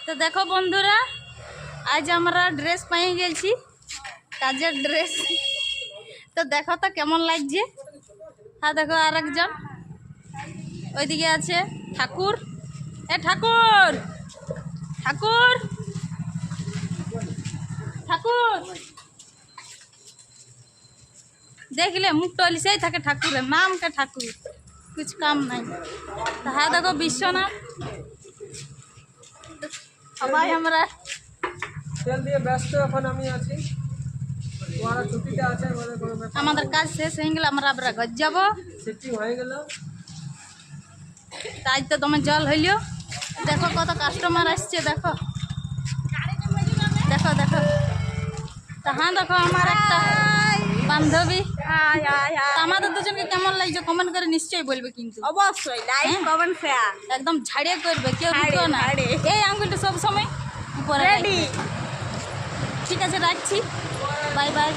তো দেখো বন্ধুরা, আজ আমরা ড্রেস পেয়ে গেছি, কাজের ড্রেস। তো দেখো তো কেমন লাগছে। হ্যাঁ দেখো আরেকজন ওইদিকে আছে ঠাকুর। এ ঠাকুর, ঠাকুর, ঠাকুর দেখলে মুখ টলিসেই থাকে ঠাকুরের নাম কে ঠাকুর, कुछ কাম নাই। হ্যাঁ দেখো বিশ্বনাথ। সবাই আমরা তেল দিয়ে ব্যস্ত এখন আমি আছি, ওরা ছুটিতে আছে, আমাদের কাজ শেষ হয়ে গেলে আমরা আবার ঘর যাবো। শিফটিং হয়ে গেল। আজ তো তোমার জল হইল। দেখো কত কাস্টমার আসছে, দেখো দেখো দেখো। তো হ্যাঁ দেখো আমার একটা বান্ধবী। তো আমাদের দুজনকে কেমন লাগছে কমেন্ট করে নিশ্চয়ই বলবে, কিন্তু অবশ্যই লাইক কমেন্ট শেয়ার একদম ঝাড়িয়ে করবে, কেউ রুকো না। ঝাড়ে। এই আঙ্গুলটা সব সময় উপরে রেডি। রাখবে। ঠিক আছে রাখছি, বাই বাই।